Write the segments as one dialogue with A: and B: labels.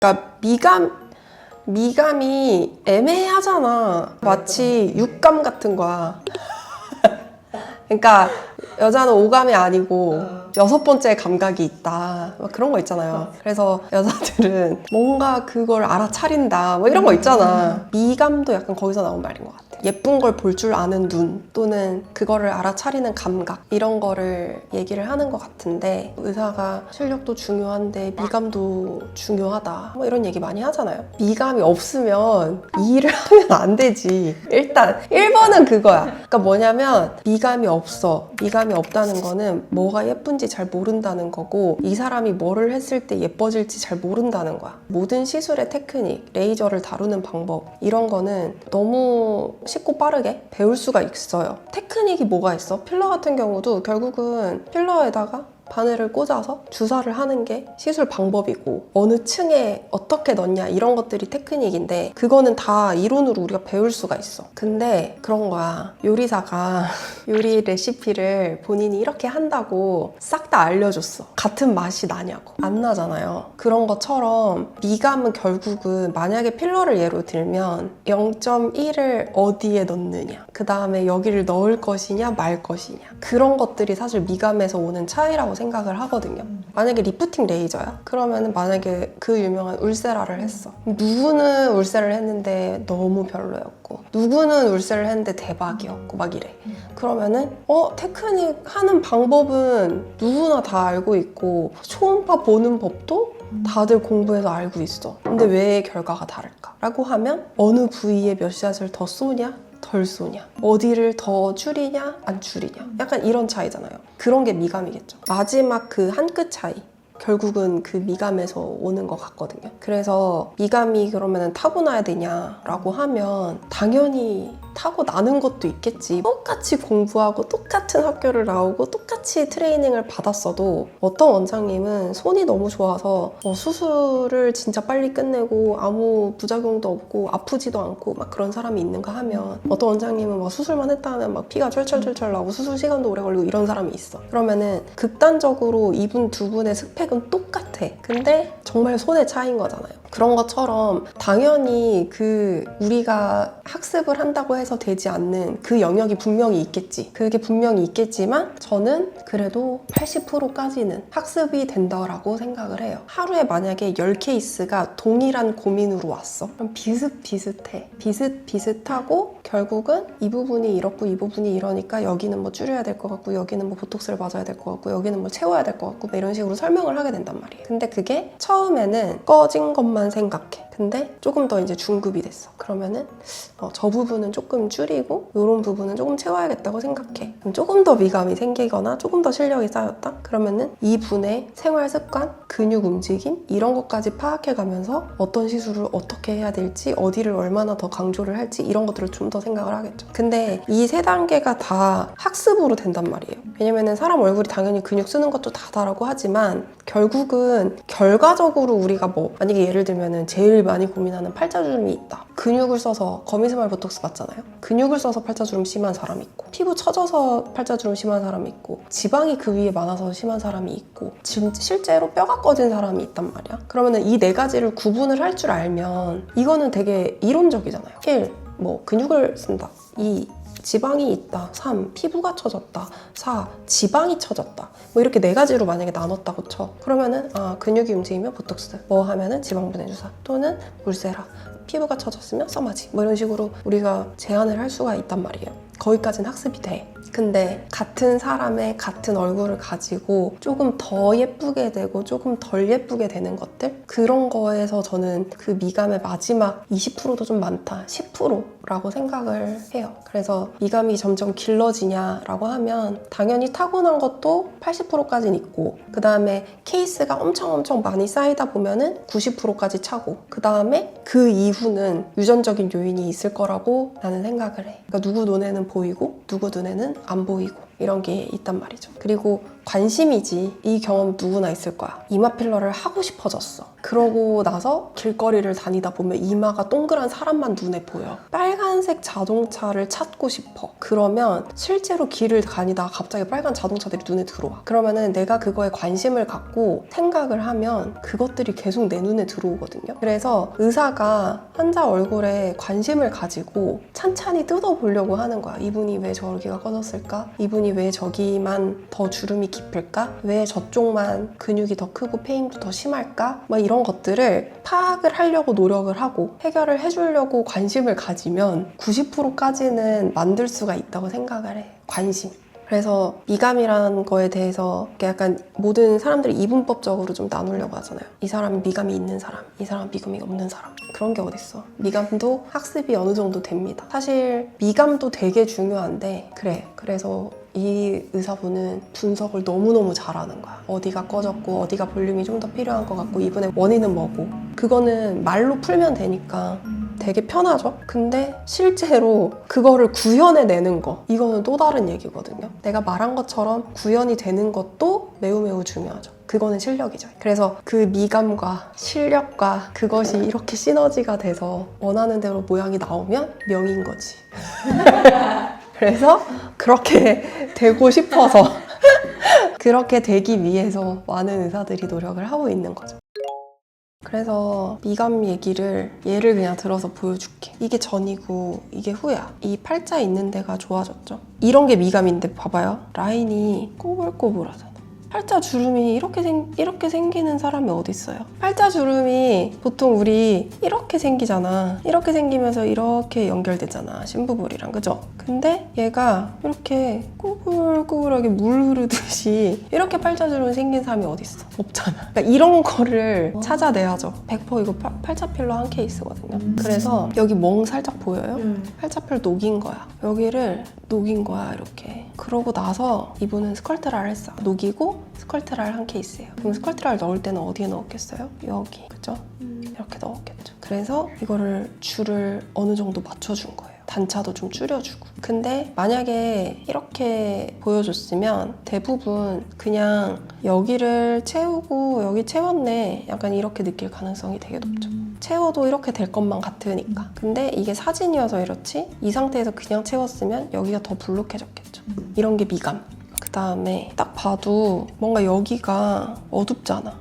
A: 그러니까 미감이 애매하잖아. 마치 육감 같은 거야. 그러니까 여자는 오감이 아니고 여섯 번째 감각이 있다. 막 그런 거 있잖아요. 그래서 여자들은 뭔가 그걸 알아차린다. 뭐 이런 거 있잖아. 미감도 약간 거기서 나온 말인 것 같아. 예쁜 걸 볼 줄 아는 눈 또는 그거를 알아차리는 감각 이런 거를 얘기를 하는 것 같은데 의사가 실력도 중요한데 미감도 중요하다 뭐 이런 얘기 많이 하잖아요. 미감이 없으면 이 일을 하면 안 되지. 일단 1번은 그거야. 그러니까 뭐냐면 미감이 없어. 미감이 없다는 거는 뭐가 예쁜지 잘 모른다는 거고 이 사람이 뭐를 했을 때 예뻐질지 잘 모른다는 거야. 모든 시술의 테크닉, 레이저를 다루는 방법 이런 거는 너무 쉽고 빠르게 배울 수가 있어요. 테크닉이 뭐가 있어? 필러 같은 경우도 결국은 필러에다가 바늘을 꽂아서 주사를 하는 게 시술 방법이고 어느 층에 어떻게 넣냐 이런 것들이 테크닉인데 그거는 다 이론으로 우리가 배울 수가 있어. 근데 그런 거야. 요리사가 요리 레시피를 본인이 이렇게 한다고 싹 다 알려줬어. 같은 맛이 나냐고. 안 나잖아요. 그런 것처럼 미감은 결국은 만약에 필러를 예로 들면 0.1을 어디에 넣느냐 그 다음에 여기를 넣을 것이냐 말 것이냐 그런 것들이 사실 미감에서 오는 차이라고 생각을 하거든요. 만약에 리프팅 레이저야? 그러면 만약에 그 유명한 울세라를 했어. 누구는 울세라를 했는데 너무 별로였고 누구는 울세라를 했는데 대박이었고 막 이래. 그러면은 테크닉 하는 방법은 누구나 다 알고 있고 초음파 보는 법도 다들 공부해서 알고 있어. 근데 왜 결과가 다를까? 라고 하면 어느 부위에 몇 샷을 더 쏘냐? 덜 쏘냐? 어디를 더 줄이냐? 안 줄이냐? 약간 이런 차이잖아요. 그런 게 미감이겠죠. 마지막 그 한 끗 차이. 결국은 그 미감에서 오는 것 같거든요. 그래서 미감이 그러면 타고나야 되냐라고 하면 당연히 타고나는 것도 있겠지. 똑같이 공부하고 똑같은 학교를 나오고 똑같이 트레이닝을 받았어도 어떤 원장님은 손이 너무 좋아서 수술을 진짜 빨리 끝내고 아무 부작용도 없고 아프지도 않고 막 그런 사람이 있는가 하면 어떤 원장님은 막 수술만 했다 하면 막 피가 철철철철 나고 수술 시간도 오래 걸리고 이런 사람이 있어. 그러면은 극단적으로 이분 두 분의 스펙은 똑같아. 근데 정말 손의 차이인 거잖아요. 그런 것처럼 당연히 우리가 학습을 한다고 해서 되지 않는 그 영역이 분명히 있겠지. 그게 분명히 있겠지만 저는 그래도 80%까지는 학습이 된다라고 생각을 해요. 하루에 만약에 10케이스가 동일한 고민으로 왔어. 그럼 비슷비슷해. 비슷비슷하고 결국은 이 부분이 이렇고 이 부분이 이러니까 여기는 뭐 줄여야 될 것 같고 여기는 뭐 보톡스를 맞아야 될 것 같고 여기는 뭐 채워야 될 것 같고 이런 식으로 설명을 하게 된단 말이에요. 근데 그게 처음에는 꺼진 것만 생각해. 근데 조금 더 이제 중급이 됐어. 그러면은 저 부분은 조금 줄이고 이런 부분은 조금 채워야겠다고 생각해. 그럼 조금 더 미감이 생기거나 조금 더 실력이 쌓였다? 그러면은 이 분의 생활 습관, 근육 움직임 이런 것까지 파악해가면서 어떤 시술을 어떻게 해야 될지 어디를 얼마나 더 강조를 할지 이런 것들을 좀 더 생각을 하겠죠. 근데 이 세 단계가 다 학습으로 된단 말이에요. 왜냐면은 사람 얼굴이 당연히 근육 쓰는 것도 다르고 하지만 결국은 결과적으로 우리가 만약에 예를 들면은 제일 많이 고민하는 팔자주름이 있다. 근육을 써서 거미스말 보톡스 맞잖아요. 근육을 써서 팔자주름 심한 사람이 있고 피부 처져서 팔자주름 심한 사람이 있고 지방이 그 위에 많아서 심한 사람이 있고 실제로 뼈가 꺼진 사람이 있단 말이야. 그러면은 이 네 가지를 구분을 할 줄 알면 이거는 되게 이론적이잖아요. 1. 근육을 쓴다. 2. 지방이 있다. 3. 피부가 처졌다. 4. 지방이 처졌다. 이렇게 네 가지로 만약에 나눴다고 쳐. 그러면은 근육이 움직이면 보톡스, 하면은 지방분해 주사 또는 울세라, 피부가 처졌으면 써마지 이런 식으로 우리가 제안을 할 수가 있단 말이에요. 거기까지는 학습이 돼. 근데 같은 사람의 같은 얼굴을 가지고 조금 더 예쁘게 되고 조금 덜 예쁘게 되는 것들 그런 거에서 저는 그 미감의 마지막 20%도 좀 많다 10%라고 생각을 해요. 그래서 미감이 점점 길러지냐라고 하면 당연히 타고난 것도 80%까지는 있고 그 다음에 케이스가 엄청 많이 쌓이다 보면은 90%까지 차고 그 다음에 그 이후는 유전적인 요인이 있을 거라고 나는 생각을 해. 그러니까 누구 눈에는 보이고 누구 눈에는 안 보이고 이런 게 있단 말이죠. 그리고 관심이지. 이 경험 누구나 있을 거야. 이마 필러를 하고 싶어졌어. 그러고 나서 길거리를 다니다 보면 이마가 동그란 사람만 눈에 보여. 빨간색 자동차를 찾고 싶어. 그러면 실제로 길을 다니다가 갑자기 빨간 자동차들이 눈에 들어와. 그러면은 내가 그거에 관심을 갖고 생각을 하면 그것들이 계속 내 눈에 들어오거든요. 그래서 의사가 환자 얼굴에 관심을 가지고 찬찬히 뜯어보려고 하는 거야. 이분이 왜 저기가 꺼졌을까? 이분이 왜 저기만 더 주름이 깊을까? 왜 저쪽만 근육이 더 크고 페인도 더 심할까? 막 이런 것들을 파악을 하려고 노력을 하고 해결을 해주려고 관심을 가지면 90%까지는 만들 수가 있다고 생각을 해. 관심. 그래서 미감이라는 거에 대해서 약간 모든 사람들이 이분법적으로 좀 나누려고 하잖아요. 이 사람은 미감이 있는 사람, 이 사람은 미감이 없는 사람. 그런 게 어딨어. 미감도 학습이 어느 정도 됩니다. 사실 미감도 되게 중요한데 그래서 이 의사분은 분석을 너무너무 잘하는 거야. 어디가 꺼졌고 어디가 볼륨이 좀 더 필요한 것 같고 이분의 원인은 뭐고 그거는 말로 풀면 되니까 되게 편하죠? 근데 실제로 그거를 구현해내는 거 이거는 또 다른 얘기거든요. 내가 말한 것처럼 구현이 되는 것도 매우 중요하죠. 그거는 실력이죠. 그래서 그 미감과 실력과 그것이 이렇게 시너지가 돼서 원하는 대로 모양이 나오면 명인 거지. 그래서 그렇게 되고 싶어서 그렇게 되기 위해서 많은 의사들이 노력을 하고 있는 거죠. 그래서 미감 예를 그냥 들어서 보여줄게. 이게 전이고 이게 후야. 이 팔자 있는 데가 좋아졌죠. 이런 게 미감인데 봐봐요. 라인이 꼬불꼬불하잖아. 팔자 주름이 이렇게 생기는 사람이 어디 있어요? 팔자 주름이 보통 우리 이렇게 생기잖아. 이렇게 생기면서 이렇게 연결되잖아. 심부볼이랑, 그죠? 근데 얘가 이렇게 꾸불꾸불하게 물 흐르듯이 이렇게 팔자 주름 생긴 사람이 어디 있어? 없잖아. 그러니까 이런 거를 찾아내야죠. 100% 이거 팔자 필러 한 케이스거든요. 그래서 여기 멍 살짝 보여요? 팔자 필러 녹인 거야. 여기를 녹인 거야, 이렇게. 그러고 나서 이분은 스컬트라를 했어. 녹이고 스컬트라를 한 케이스예요. 그럼 스컬트라를 넣을 때는 어디에 넣었겠어요? 여기, 그죠? 이렇게 넣었겠죠. 그래서 이거를 줄을 어느 정도 맞춰준 거예요. 단차도 좀 줄여주고. 근데 만약에 이렇게 보여줬으면 대부분 그냥 여기를 채우고 여기 채웠네 약간 이렇게 느낄 가능성이 되게 높죠. 채워도 이렇게 될 것만 같으니까. 근데 이게 사진이어서 이렇지 이 상태에서 그냥 채웠으면 여기가 더 불룩해졌겠죠. 이런 게 미감. 그 다음에 딱 봐도 뭔가 여기가 어둡잖아.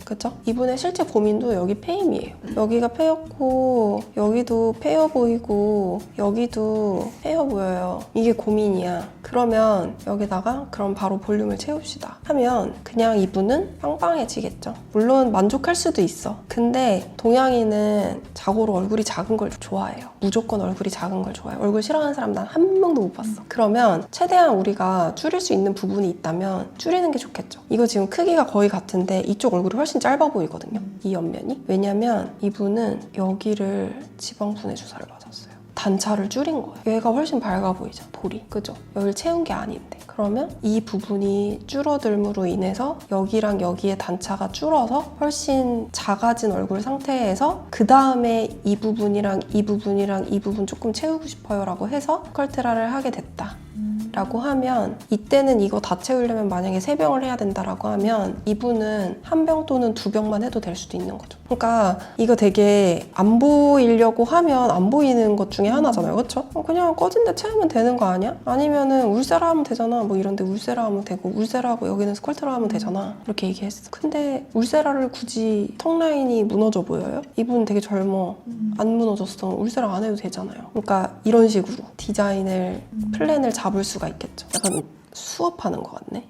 A: 그죠? 이분의 실제 고민도 여기 페임이에요. 여기가 페였고 여기도 페여 보이고 여기도 페여 보여요. 이게 고민이야. 그러면 여기다가 그럼 바로 볼륨을 채웁시다 하면 그냥 이분은 빵빵해지겠죠. 물론 만족할 수도 있어. 근데 동양인은 자고로 얼굴이 작은 걸 좋아해요. 무조건 얼굴이 작은 걸 좋아해요. 얼굴 싫어하는 사람 난 한 명도 못 봤어. 그러면 최대한 우리가 줄일 수 있는 부분이 있다면 줄이는 게 좋겠죠. 이거 지금 크기가 거의 같은데 이쪽 얼굴이 훨씬 짧아 보이거든요. 이 옆면이. 왜냐면 이분은 여기를 지방분해 주사를 맞았어요. 단차를 줄인 거예요. 얘가 훨씬 밝아 보이죠, 볼이. 그죠? 여기를 채운 게 아닌데. 그러면 이 부분이 줄어들므로 인해서 여기랑 여기의 단차가 줄어서 훨씬 작아진 얼굴 상태에서 그 다음에 이 부분이랑 이 부분이랑 이 부분 조금 채우고 싶어요 라고 해서 스컬트라를 하게 됐다. 라고 하면 이때는 이거 다 채우려면 만약에 3병을 해야 된다라고 하면 이분은 1병 또는 2병만 해도 될 수도 있는 거죠. 그러니까 이거 되게 안 보이려고 하면 안 보이는 것 중에 하나잖아요. 그렇죠? 그냥 꺼진 데 채우면 되는 거 아니야? 아니면은 울세라 하면 되잖아. 뭐 이런데 울세라 하면 되고 울세라하고 여기는 스컬트라 하면 되잖아. 이렇게 얘기했어. 근데 울세라를 굳이 턱 라인이 무너져 보여요? 이분 되게 젊어. 안 무너졌어. 울세라 안 해도 되잖아요. 그러니까 이런 식으로 디자인을 플랜을 잡을 수가 있겠죠. 약간 수업하는 것 같네.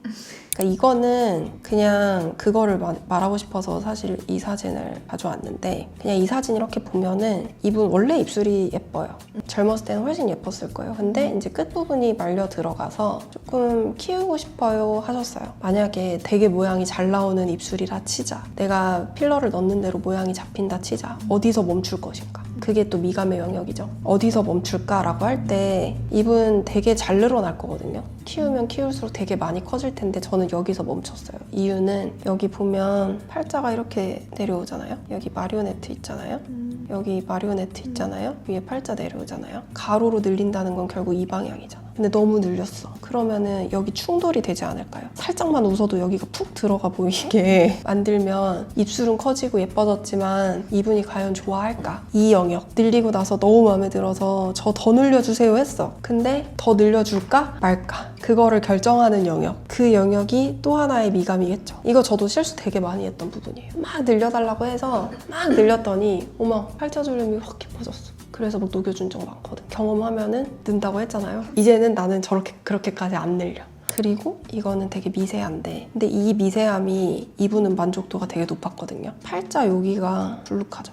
A: 그러니까 이거는 그냥 그거를 말하고 싶어서 사실 이 사진을 가져왔는데 그냥 이 사진 이렇게 보면은 이분 원래 입술이 예뻐요. 젊었을 때는 훨씬 예뻤을 거예요. 근데 이제 끝부분이 말려 들어가서 조금 키우고 싶어요 하셨어요. 만약에 되게 모양이 잘 나오는 입술이라 치자. 내가 필러를 넣는 대로 모양이 잡힌다 치자. 어디서 멈출 것인가? 그게 또 미감의 영역이죠. 어디서 멈출까라고 할 때 입은 되게 잘 늘어날 거거든요. 키우면 키울수록 되게 많이 커질 텐데 저는 여기서 멈췄어요. 이유는 여기 보면 팔자가 이렇게 내려오잖아요. 여기 마리오네트 있잖아요. 여기 마리오네트 있잖아요. 위에 팔자 내려오잖아요. 가로로 늘린다는 건 결국 이 방향이잖아. 근데 너무 늘렸어. 그러면은 여기 충돌이 되지 않을까요? 살짝만 웃어도 여기가 푹 들어가 보이게 만들면 입술은 커지고 예뻐졌지만 이분이 과연 좋아할까? 이 영역 늘리고 나서 너무 마음에 들어서 저 더 늘려주세요 했어. 근데 더 늘려줄까 말까? 그거를 결정하는 영역. 그 영역이 또 하나의 미감이겠죠. 이거 저도 실수 되게 많이 했던 부분이에요. 막 늘려달라고 해서 막 늘렸더니 어머 팔자주름이 확 깊어졌어. 그래서 막 녹여준 적 많거든. 경험하면은 는다고 했잖아요. 이제는 나는 그렇게까지 안 늘려. 그리고 이거는 되게 미세한데 근데 이 미세함이 이분은 만족도가 되게 높았거든요. 팔자 여기가 불룩하죠.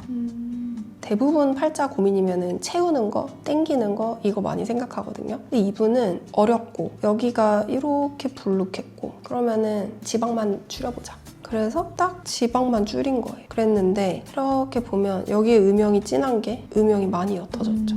A: 대부분 팔자 고민이면은 채우는 거, 땡기는 거 이거 많이 생각하거든요. 근데 이분은 어렵고 여기가 이렇게 불룩했고 그러면은 지방만 줄여보자. 그래서 딱 지방만 줄인 거예요. 그랬는데 이렇게 보면 여기에 음영이 진한 게 음영이 많이 옅어졌죠.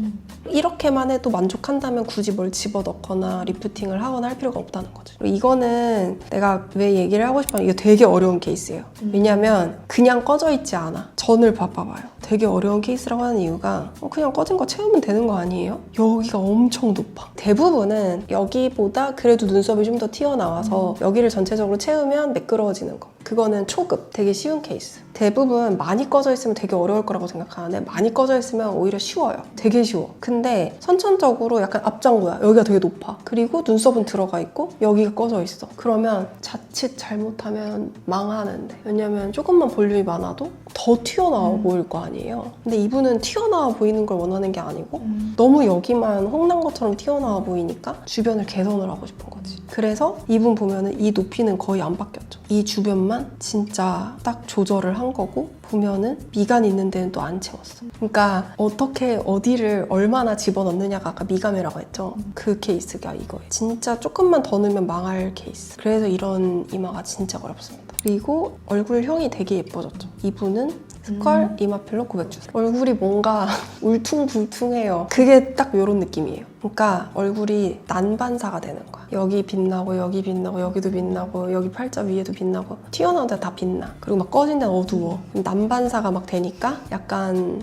A: 이렇게만 해도 만족한다면 굳이 뭘 집어넣거나 리프팅을 하거나 할 필요가 없다는 거죠. 그리고 이거는 내가 왜 얘기를 하고 싶어 하는 이게 되게 어려운 케이스예요. 왜냐면 그냥 꺼져 있지 않아. 전을 봐봐요. 되게 어려운 케이스라고 하는 이유가 그냥 꺼진 거 채우면 되는 거 아니에요? 여기가 엄청 높아. 대부분은 여기보다 그래도 눈썹이 좀 더 튀어나와서 여기를 전체적으로 채우면 매끄러워지는 거. 그거는 초급, 되게 쉬운 케이스. 대부분 많이 꺼져 있으면 되게 어려울 거라고 생각하는데 많이 꺼져 있으면 오히려 쉬워요. 되게 쉬워. 근데 선천적으로 약간 앞장구야. 여기가 되게 높아. 그리고 눈썹은 들어가 있고 여기가 꺼져 있어. 그러면 자칫 잘못하면 망하는데. 왜냐면 조금만 볼륨이 많아도 더 튀어나와 보일 거 아니에요. 근데 이분은 튀어나와 보이는 걸 원하는 게 아니고 너무 여기만 홍난 것처럼 튀어나와 보이니까 주변을 개선을 하고 싶은 거지. 그래서 이분 보면은 이 높이는 거의 안 바뀌었죠. 이 주변만 진짜 딱 조절을 한 거고 보면은 미간 있는 데는 또 안 채웠어. 그러니까 어떻게 어디를 얼마나 집어넣느냐가 아까 미감이라고 했죠. 그 케이스가 이거예요. 진짜 조금만 더 넣으면 망할 케이스. 그래서 이런 이마가 진짜 어렵습니다. 그리고 얼굴형이 되게 예뻐졌죠. 이분은 스컬, 이마필러, 고백주사. 얼굴이 뭔가 울퉁불퉁해요. 그게 딱 이런 느낌이에요. 그러니까 얼굴이 난반사가 되는 거야. 여기 빛나고 여기 빛나고 여기도 빛나고 여기 팔자 위에도 빛나고 튀어나온 데 다 빛나. 그리고 막 꺼진 데는 어두워. 난반사가 막 되니까 약간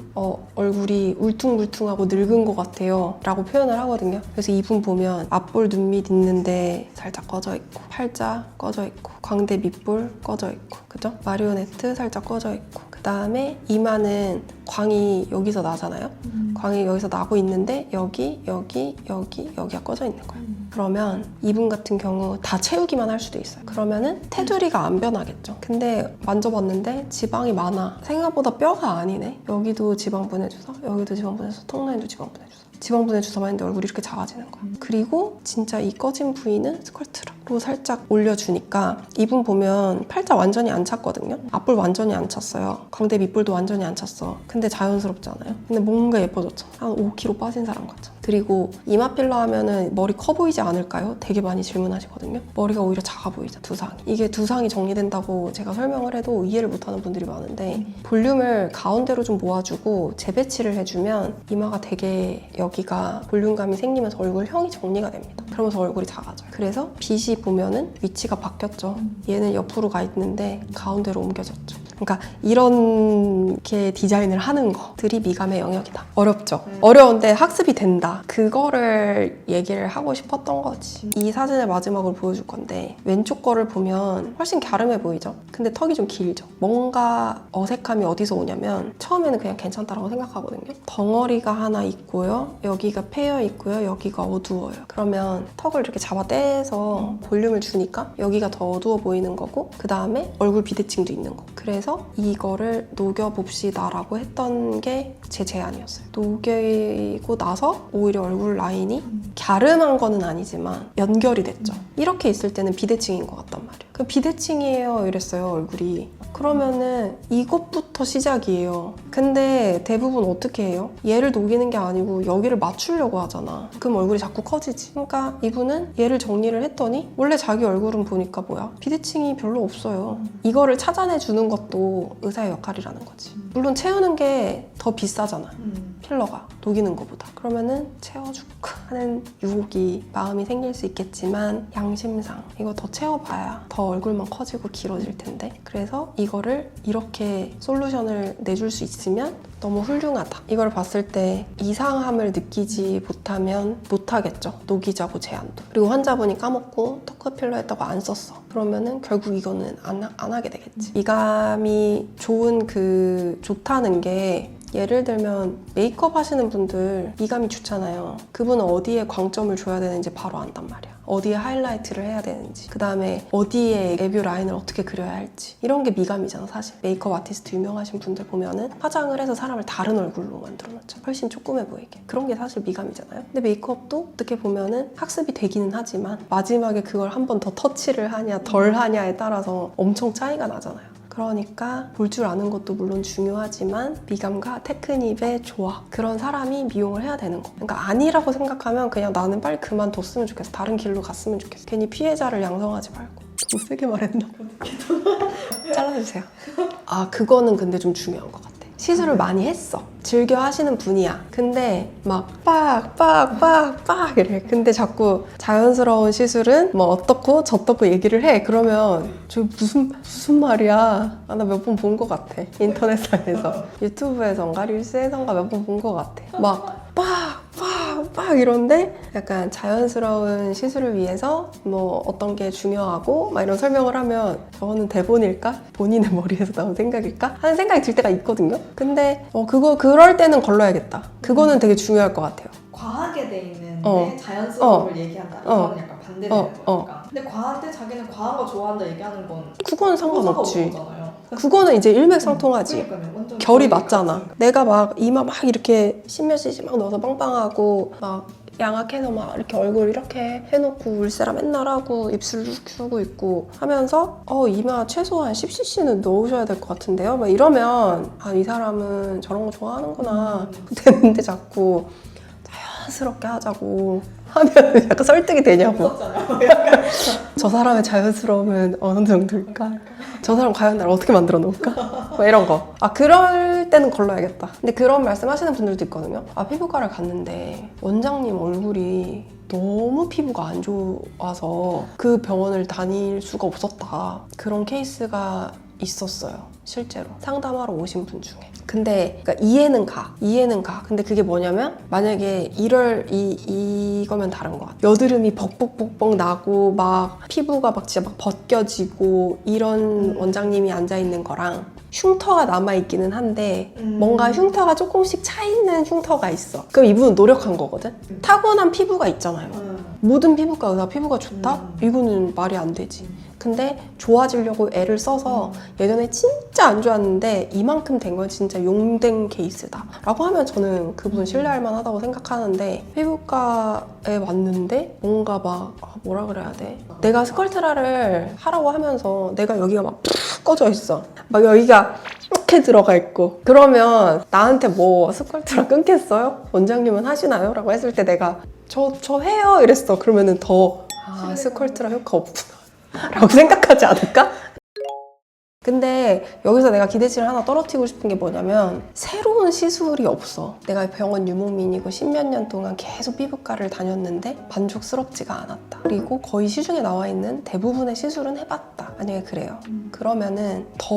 A: 얼굴이 울퉁불퉁하고 늙은 것 같아요 라고 표현을 하거든요. 그래서 이분 보면 앞볼 눈밑 있는데 살짝 꺼져 있고 팔자 꺼져 있고 광대 밑볼 꺼져 있고 그죠? 마리오네트 살짝 꺼져 있고 그 다음에 이마는 광이 여기서 나잖아요. 광이 여기서 나고 있는데 여기가 꺼져 있는 거예요. 그러면 이분 같은 경우 다 채우기만 할 수도 있어요. 그러면은 테두리가 안 변하겠죠. 근데 만져봤는데 지방이 많아. 생각보다 뼈가 아니네. 여기도 지방분해 주사, 여기도 지방분해 주사, 턱라인도 지방분해 주사. 지방분해 주사만 했는데 얼굴이 이렇게 작아지는 거야. 그리고 진짜 이 꺼진 부위는 스컬트로 살짝 올려주니까 이분 보면 팔자 완전히 안 찼거든요. 앞볼 완전히 안 찼어요. 광대 밑볼도 완전히 안 찼어. 근데 자연스럽지 않아요? 근데 뭔가 예뻐졌죠. 한 5kg 빠진 사람 같죠. 그리고 이마 필러 하면은 머리 커 보이지 않을까요? 되게 많이 질문하시거든요. 머리가 오히려 작아 보이죠, 두상이. 이게 두상이 정리된다고 제가 설명을 해도 이해를 못하는 분들이 많은데 볼륨을 가운데로 좀 모아주고 재배치를 해주면 이마가 되게 여기가 볼륨감이 생기면서 얼굴형이 정리가 됩니다. 그러면서 얼굴이 작아져요. 그래서 빛이 보면은 위치가 바뀌었죠. 얘는 옆으로 가 있는데 가운데로 옮겨졌죠. 그러니까 이렇게 디자인을 하는 것들이 미감의 영역이다. 어렵죠? 어려운데 학습이 된다. 그거를 얘기를 하고 싶었던 거지. 이 사진을 마지막으로 보여줄 건데 왼쪽 거를 보면 훨씬 갸름해 보이죠? 근데 턱이 좀 길죠? 뭔가 어색함이 어디서 오냐면 처음에는 그냥 괜찮다라고 생각하거든요. 덩어리가 하나 있고요. 여기가 패여 있고요. 여기가 어두워요. 그러면 턱을 이렇게 잡아 떼서 볼륨을 주니까 여기가 더 어두워 보이는 거고 그 다음에 얼굴 비대칭도 있는 거. 그래서 이거를 녹여봅시다 라고 했던 게 제 제안이었어요. 녹이고 나서 오히려 얼굴 라인이 갸름한 거는 아니지만 연결이 됐죠. 이렇게 있을 때는 비대칭인 것 같단 말이에요. 그 비대칭이에요 이랬어요 얼굴이. 그러면은 이것부터 시작이에요. 근데 대부분 어떻게 해요? 얘를 녹이는 게 아니고 여기를 맞추려고 하잖아. 그럼 얼굴이 자꾸 커지지. 그러니까 이분은 얘를 정리를 했더니 원래 자기 얼굴은 보니까 뭐야? 비대칭이 별로 없어요. 이거를 찾아내 주는 것도 의사의 역할이라는 거지. 물론 채우는 게 더 비싸잖아. 필러가 녹이는 것보다. 그러면은 채워줄까 하는 유혹이 마음이 생길 수 있겠지만 양심상 이거 더 채워봐야 더 얼굴만 커지고 길어질 텐데, 그래서 이거를 이렇게 솔루션을 내줄 수 있으면 너무 훌륭하다. 이걸 봤을 때 이상함을 느끼지 못하면 못하겠죠. 녹이자고 제안도. 그리고 환자분이 까먹고 토크 필러 했다고 안 썼어. 그러면은 결국 이거는 안 하게 되겠지. 미감이 좋다는 게, 예를 들면 메이크업 하시는 분들 미감이 좋잖아요. 그분은 어디에 광점을 줘야 되는지 바로 안단 말이야. 어디에 하이라이트를 해야 되는지, 그 다음에 어디에 애뷰 라인을 어떻게 그려야 할지, 이런 게 미감이잖아 사실. 메이크업 아티스트 유명하신 분들 보면은 화장을 해서 사람을 다른 얼굴로 만들어놨죠. 훨씬 조그매 보이게. 그런 게 사실 미감이잖아요. 근데 메이크업도 어떻게 보면은 학습이 되기는 하지만 마지막에 그걸 한 번 더 터치를 하냐 덜 하냐에 따라서 엄청 차이가 나잖아요. 그러니까 볼 줄 아는 것도 물론 중요하지만 미감과 테크닉의 조화, 그런 사람이 미용을 해야 되는 거. 그러니까 아니라고 생각하면 그냥 나는 빨리 그만뒀으면 좋겠어. 다른 길로 갔으면 좋겠어. 괜히 피해자를 양성하지 말고. 너무 세게 말했나? 잘라주세요. 그거는 근데 좀 중요한 것 같아. 시술을 많이 했어. 즐겨 하시는 분이야. 근데 막 빡 이래. 근데 자꾸 자연스러운 시술은 뭐 어떻고 저떻고 얘기를 해. 그러면 저 무슨 말이야. 나 몇 번 본 것 같아. 인터넷상에서. 유튜브에선가 릴스에선가 몇 번 본 것 같아. 막 빡 이런데 약간 자연스러운 시술을 위해서 뭐 어떤 게 중요하고 막 이런 설명을 하면 저거는 대본일까? 본인의 머리에서 나온 생각일까? 하는 생각이 들 때가 있거든요. 근데 그럴 때는 걸러야겠다. 그거는 되게 중요할 것 같아요.
B: 과하게 돼 있는데 자연스러움을 얘기한다. 이건 약간 반대되는 거니까. 근데 과한데 자기는 과한 거 좋아한다 얘기하는 건
A: 그건 상관없지.
B: 거잖아요.
A: 그거는 이제 일맥상통하지.
B: 완전
A: 결이 맞잖아. 내가 막 이마 막 이렇게 십몇 cc 막 넣어서 빵빵하고 막 양악해서 막 이렇게 얼굴 이렇게 해놓고 울세라 맨날 하고 입술 룩 큐고 있고 하면서 이마 최소한 10cc는 넣으셔야 될 것 같은데요? 막 이러면 이 사람은 저런 거 좋아하는구나 되는데, 자꾸 자연스럽게 하자고 하면 약간 설득이 되냐고. 저 사람의 자연스러움은 어느 정도일까? 저 사람 과연 날 어떻게 만들어 놓을까? 뭐 이런 거. 그럴 때는 걸러야겠다. 근데 그런 말씀 하시는 분들도 있거든요. 피부과를 갔는데 원장님 얼굴이 너무 피부가 안 좋아서 그 병원을 다닐 수가 없었다. 그런 케이스가 있었어요. 실제로 상담하러 오신 분 중에. 근데 그러니까 이해는 가. 근데 그게 뭐냐면, 만약에 이거면 다른 것 같아. 여드름이 벅벅벅벅 나고 막 피부가 막 진짜 막 벗겨지고 이런 원장님이 앉아있는 거랑 흉터가 남아있기는 한데 뭔가 흉터가 조금씩 차있는 흉터가 있어. 그럼 이분은 노력한 거거든. 타고난 피부가 있잖아요. 모든 피부과 의사 피부가 좋다? 이거는 말이 안 되지. 근데 좋아지려고 애를 써서 예전에 진짜 안 좋았는데 이만큼 된 건 진짜 용된 케이스다 라고 하면 저는 그분 신뢰할 만하다고 생각하는데, 피부과에 왔는데 뭔가 막 뭐라 그래야 돼? 내가 스컬트라를 하라고 하면서 내가 여기가 막 푹 꺼져 있어. 막 여기가 이렇게 들어가 있고, 그러면 나한테 뭐 스컬트라 끊겠어요? 원장님은 하시나요? 라고 했을 때 내가 저 해요 이랬어. 그러면은 더 스컬트라 효과 없구나 라고 생각하지 않을까? 근데 여기서 내가 기대치를 하나 떨어뜨리고 싶은 게 뭐냐면, 새로운 시술이 없어. 내가 병원 유목민이고 10몇 년 동안 계속 피부과를 다녔는데 만족스럽지가 않았다. 그리고 거의 시중에 나와 있는 대부분의 시술은 해봤다. 만약에 그래요. 그러면은 더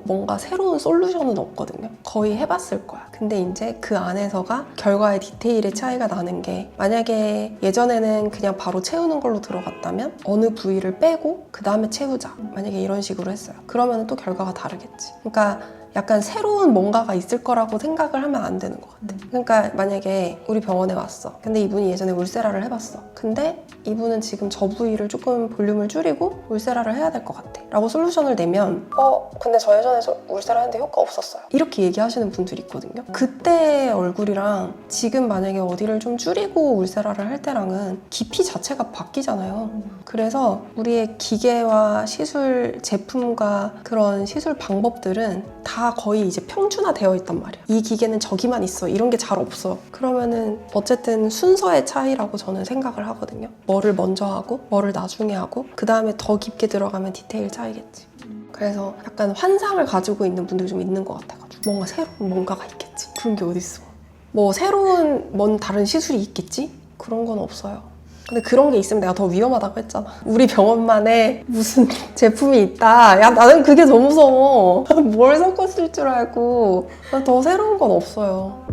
A: 뭔가 새로운 솔루션은 없거든요. 거의 해봤을 거야. 근데 이제 그 안에서가 결과의 디테일의 차이가 나는 게, 만약에 예전에는 그냥 바로 채우는 걸로 들어갔다면 어느 부위를 빼고 그 다음에 채우자. 만약에 이런 식으로 했어요. 그러면 또 결과가 다르겠지. 그러니까 약간 새로운 뭔가가 있을 거라고 생각을 하면 안 되는 것 같아. 그러니까 만약에 우리 병원에 왔어. 근데 이분이 예전에 울세라를 해봤어. 근데 이분은 지금 저 부위를 조금 볼륨을 줄이고 울세라를 해야 될 것 같아 라고 솔루션을 내면, 근데 저 예전에 울세라 했는데 효과 없었어요, 이렇게 얘기하시는 분들이 있거든요. 그때 얼굴이랑 지금 만약에 어디를 좀 줄이고 울세라를 할 때랑은 깊이 자체가 바뀌잖아요. 그래서 우리의 기계와 시술 제품과 그런 시술 방법들은 다 거의 이제 평준화되어 있단 말이야. 이 기계는 저기만 있어, 이런 게 잘 없어. 그러면은 어쨌든 순서의 차이라고 저는 생각을 하거든요. 뭐를 먼저 하고 뭐를 나중에 하고 그 다음에 더 깊게 들어가면 디테일 차이겠지. 그래서 약간 환상을 가지고 있는 분들이 좀 있는 것 같아가지고, 뭔가 새로운 뭔가가 있겠지. 그런 게 어딨어. 뭐 새로운 뭔 다른 시술이 있겠지? 그런 건 없어요. 근데 그런 게 있으면 내가 더 위험하다고 했잖아. 우리 병원만에 무슨 제품이 있다. 야, 나는 그게 더 무서워. 뭘 섞었을 줄 알고. 더 새로운 건 없어요.